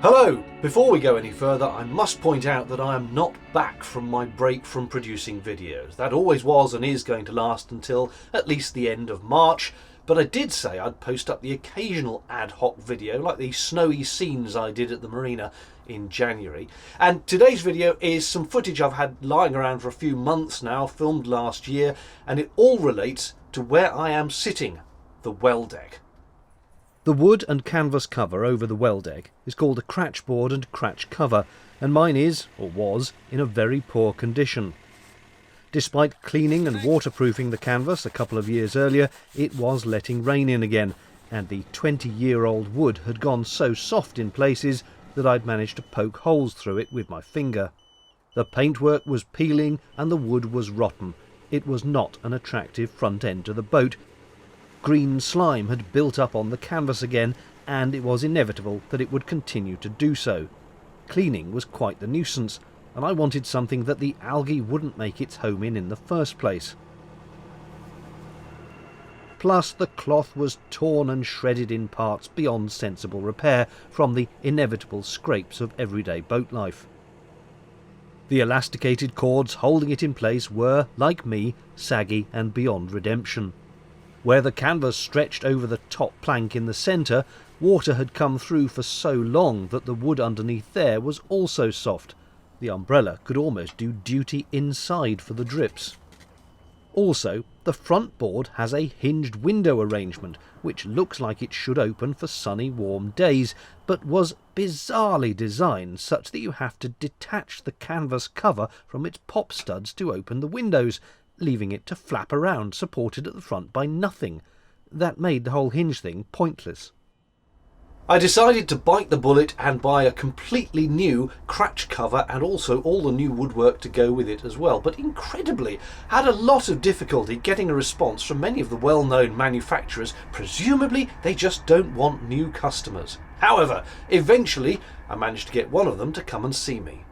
Hello! Before we go any further, I must point out that I am not back from my break from producing videos. That always was and is going to last until at least the end of March, but I did say I'd post up the occasional ad hoc video like the snowy scenes I did at the marina in January. And today's video is some footage I've had lying around for a few months now, filmed last year, and it all relates to where I am sitting, the well deck. The wood and canvas cover over the well deck is called a cratch board and cratch cover, and mine is, or was, in a very poor condition. Despite cleaning and waterproofing the canvas a couple of years earlier, it was letting rain in again, and the 20-year-old wood had gone so soft in places that I'd managed to poke holes through it with my finger. The paintwork was peeling and the wood was rotten. It was not an attractive front end to the boat. Green slime had built up on the canvas again, and it was inevitable that it would continue to do so. Cleaning was quite the nuisance, and I wanted something that the algae wouldn't make its home in the first place. Plus the cloth was torn and shredded in parts beyond sensible repair from the inevitable scrapes of everyday boat life. The elasticated cords holding it in place were, like me, saggy and beyond redemption. Where the canvas stretched over the top plank in the centre, water had come through for so long that the wood underneath there was also soft. The umbrella could almost do duty inside for the drips. Also, the front board has a hinged window arrangement, which looks like it should open for sunny, warm days, but was bizarrely designed such that you have to detach the canvas cover from its pop studs to open the windows, leaving it to flap around supported at the front by nothing. That made the whole hinge thing pointless. I decided to bite the bullet and buy a completely new cratch cover and also all the new woodwork to go with it as well, but incredibly had a lot of difficulty getting a response from many of the well-known manufacturers. Presumably they just don't want new customers. However, eventually I managed to get one of them to come and see me.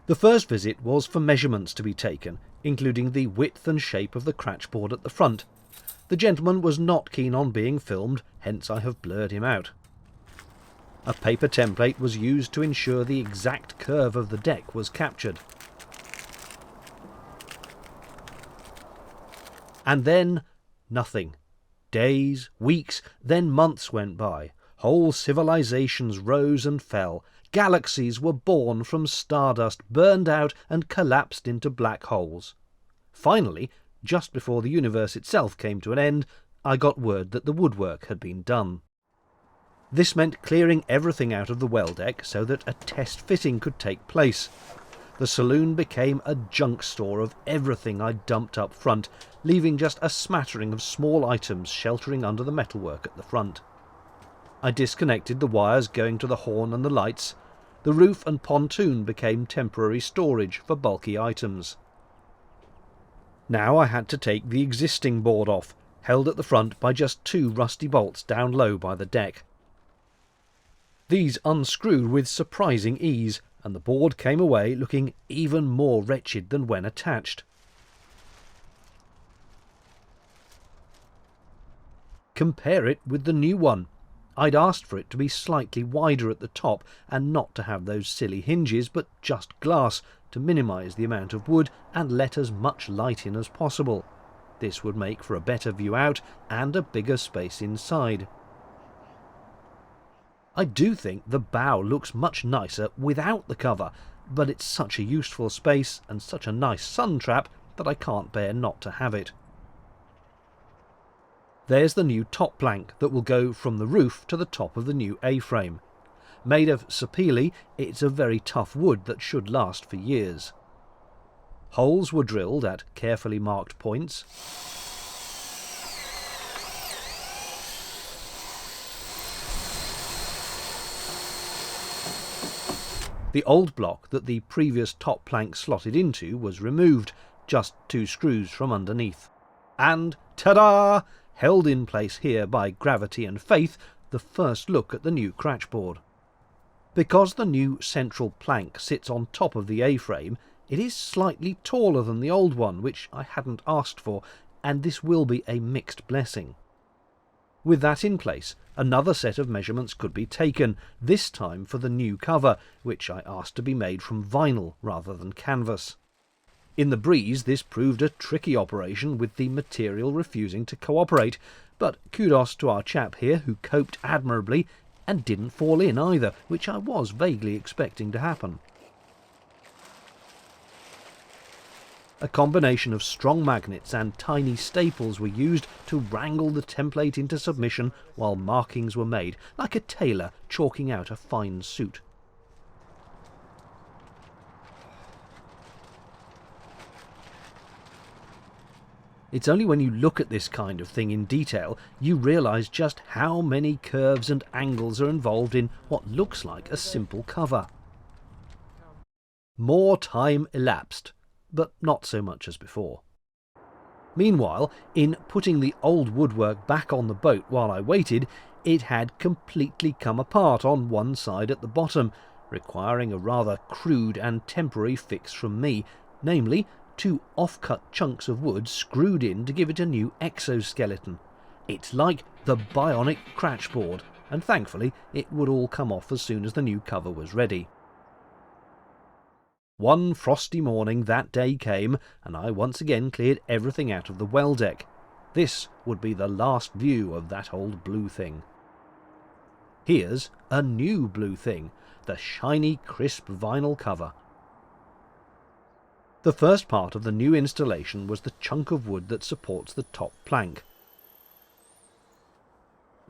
The first visit was for measurements to be taken, including the width and shape of the cratch board at the front. The gentleman was not keen on being filmed, hence I have blurred him out. A paper template was used to ensure the exact curve of the deck was captured. And then nothing. Days, weeks, then months went by. Whole civilizations rose and fell. Galaxies were born from stardust, burned out and collapsed into black holes. Finally, just before the universe itself came to an end, I got word that the woodwork had been done. This meant clearing everything out of the well deck so that a test fitting could take place. The saloon became a junk store of everything I'd dumped up front, leaving just a smattering of small items sheltering under the metalwork at the front. I disconnected the wires going to the horn and the lights. The roof and pontoon became temporary storage for bulky items. Now I had to take the existing board off, held at the front by just 2 rusty bolts down low by the deck. These unscrewed with surprising ease, and the board came away looking even more wretched than when attached. Compare it with the new one. I'd asked for it to be slightly wider at the top and not to have those silly hinges, but just glass to minimise the amount of wood and let as much light in as possible. This would make for a better view out and a bigger space inside. I do think the bow looks much nicer without the cover, but it's such a useful space and such a nice sun trap that I can't bear not to have it. There's the new top plank that will go from the roof to the top of the new A-frame. Made of sapele, it's a very tough wood that should last for years. Holes were drilled at carefully marked points. The old block that the previous top plank slotted into was removed, just 2 screws from underneath. And, ta-da! Held in place here by gravity and faith, the first look at the new cratch board. Because the new central plank sits on top of the A-frame, it is slightly taller than the old one, which I hadn't asked for, and this will be a mixed blessing. With that in place, another set of measurements could be taken, this time for the new cover, which I asked to be made from vinyl rather than canvas. In the breeze this proved a tricky operation, with the material refusing to cooperate, but kudos to our chap here who coped admirably and didn't fall in either, which I was vaguely expecting to happen. A combination of strong magnets and tiny staples were used to wrangle the template into submission while markings were made, like a tailor chalking out a fine suit. It's only when you look at this kind of thing in detail you realise just how many curves and angles are involved in what looks like a simple cover. More time elapsed, but not so much as before. Meanwhile, in putting the old woodwork back on the boat while I waited, it had completely come apart on one side at the bottom, requiring a rather crude and temporary fix from me, namely 2 off-cut chunks of wood screwed in to give it a new exoskeleton. It's like the bionic cratch board, and thankfully it would all come off as soon as the new cover was ready. One frosty morning that day came, and I once again cleared everything out of the well deck. This would be the last view of that old blue thing. Here's a new blue thing, the shiny, crisp vinyl cover. The first part of the new installation was the chunk of wood that supports the top plank.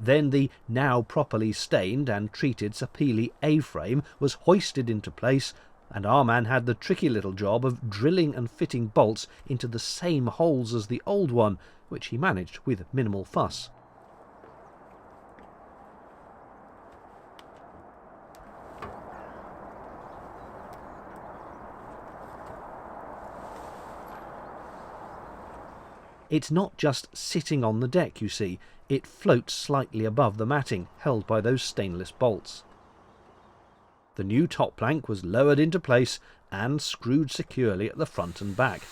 Then the now properly stained and treated sapele A-frame was hoisted into place, and our man had the tricky little job of drilling and fitting bolts into the same holes as the old one, which he managed with minimal fuss. It's not just sitting on the deck, you see, it floats slightly above the matting, held by those stainless bolts. The new top plank was lowered into place and screwed securely at the front and back.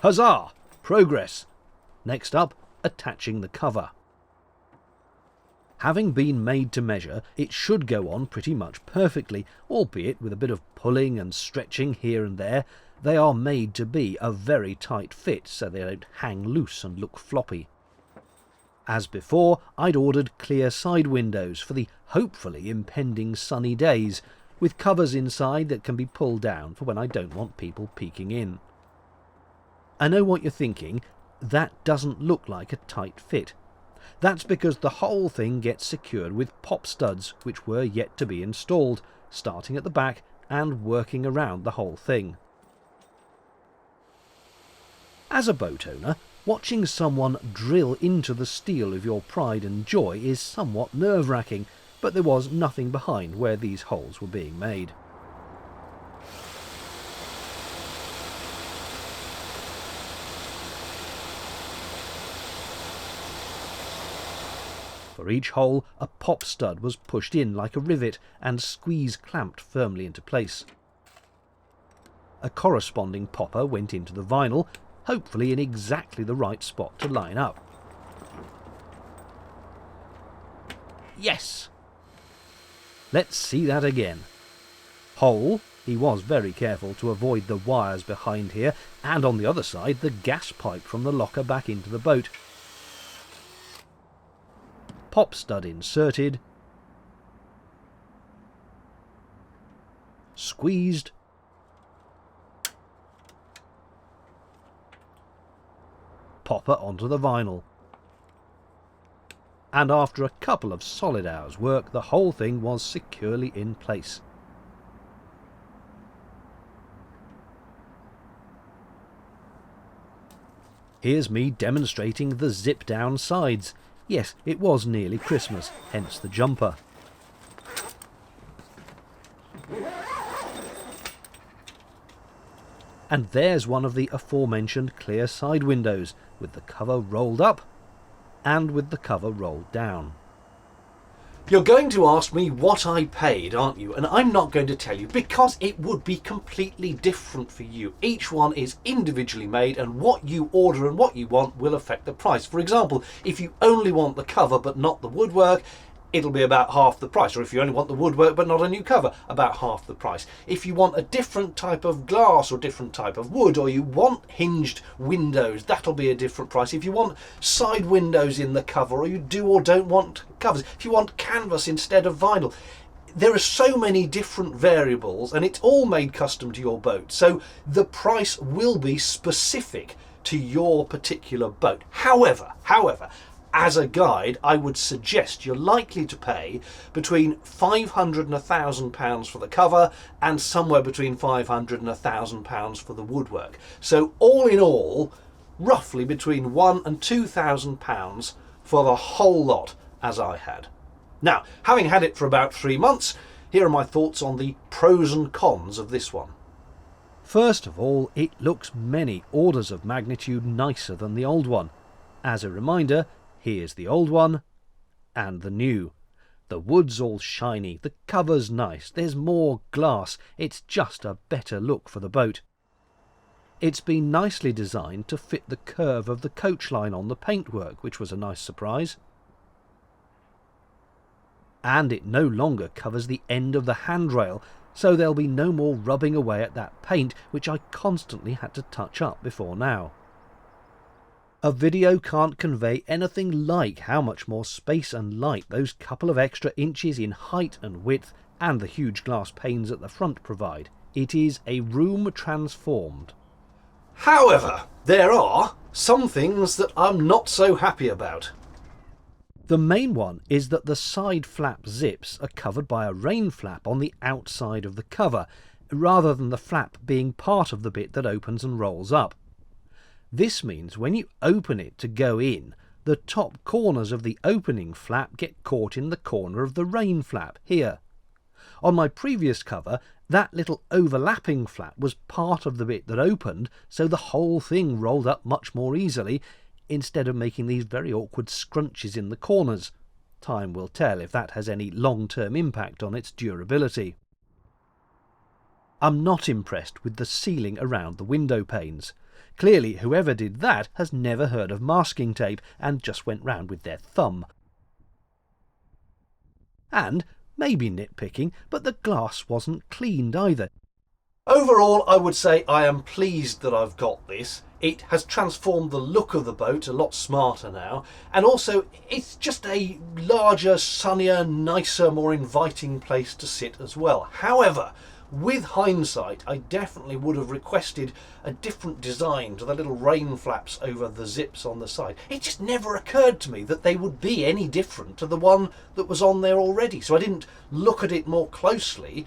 Huzzah! Progress! Next up, attaching the cover. Having been made to measure, it should go on pretty much perfectly, albeit with a bit of pulling and stretching here and there. They are made to be a very tight fit, so they don't hang loose and look floppy. As before, I'd ordered clear side windows for the hopefully impending sunny days, with covers inside that can be pulled down for when I don't want people peeking in. I know what you're thinking, that doesn't look like a tight fit. That's because the whole thing gets secured with pop studs, which were yet to be installed, starting at the back and working around the whole thing. As a boat owner, watching someone drill into the steel of your pride and joy is somewhat nerve-wracking, but there was nothing behind where these holes were being made. For each hole, a pop stud was pushed in like a rivet and squeeze clamped firmly into place. A corresponding popper went into the vinyl, hopefully in exactly the right spot to line up. Yes! Let's see that again. Hole, he was very careful to avoid the wires behind here, and on the other side the gas pipe from the locker back into the boat. Pop stud inserted, squeezed, popper onto the vinyl, and after a couple of solid hours' work the whole thing was securely in place. Here's me demonstrating the zip-down sides. Yes, it was nearly Christmas, hence the jumper. And there's one of the aforementioned clear side windows, with the cover rolled up and with the cover rolled down. You're going to ask me what I paid, aren't you? And I'm not going to tell you because it would be completely different for you. Each one is individually made, and what you order and what you want will affect the price. For example, if you only want the cover but not the woodwork, it'll be about half the price. Or if you only want the woodwork but not a new cover, about half the price. If you want a different type of glass or different type of wood, or you want hinged windows, that'll be a different price. If you want side windows in the cover, or you do or don't want covers, if you want canvas instead of vinyl, there are so many different variables, and it's all made custom to your boat. So the price will be specific to your particular boat. However, as a guide, I would suggest you're likely to pay between £500 and £1,000 for the cover, and somewhere between £500 and £1,000 for the woodwork. So all in all, roughly between £1,000 and £2,000 for the whole lot, as I had. Now, having had it for about 3 months, here are my thoughts on the pros and cons of this one. First of all, it looks many orders of magnitude nicer than the old one. As a reminder, here's the old one and the new. The wood's all shiny, the cover's nice, there's more glass, it's just a better look for the boat. It's been nicely designed to fit the curve of the coach line on the paintwork, which was a nice surprise. And it no longer covers the end of the handrail, so there'll be no more rubbing away at that paint, which I constantly had to touch up before now. A video can't convey anything like how much more space and light those couple of extra inches in height and width and the huge glass panes at the front provide. It is a room transformed. However, there are some things that I'm not so happy about. The main one is that the side flap zips are covered by a rain flap on the outside of the cover, rather than the flap being part of the bit that opens and rolls up. This means when you open it to go in, the top corners of the opening flap get caught in the corner of the rain flap here. On my previous cover, that little overlapping flap was part of the bit that opened, so the whole thing rolled up much more easily, instead of making these very awkward scrunches in the corners. Time will tell if that has any long-term impact on its durability. I'm not impressed with the sealing around the window panes. Clearly, whoever did that has never heard of masking tape and just went round with their thumb. And, maybe nitpicking, but the glass wasn't cleaned either. Overall, I would say I am pleased that I've got this. It has transformed the look of the boat, a lot smarter now, and also it's just a larger, sunnier, nicer, more inviting place to sit as well. However, with hindsight, I definitely would have requested a different design to the little rain flaps over the zips on the side. It just never occurred to me that they would be any different to the one that was on there already, so I didn't look at it more closely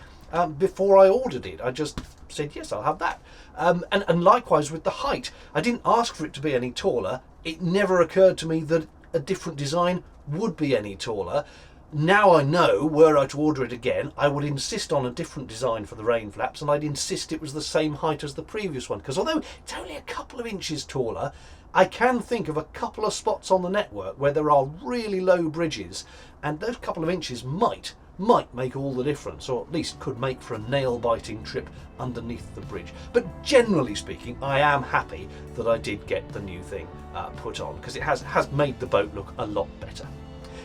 before I ordered it. I just said, yes, I'll have that. And likewise with the height. I didn't ask for it to be any taller. It never occurred to me that a different design would be any taller. Now I know, were I to order it again, I would insist on a different design for the rain flaps, and I'd insist it was the same height as the previous one, because although it's only a couple of inches taller, I can think of a couple of spots on the network where there are really low bridges, and those couple of inches might make all the difference, or at least could make for a nail-biting trip underneath the bridge. But generally speaking, I am happy that I did get the new thing put on, because it has made the boat look a lot better.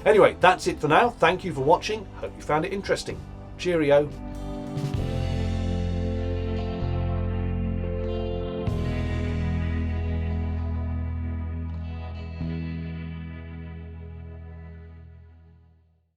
Anyway, that's it for now. Thank you for watching. Hope you found it interesting. Cheerio.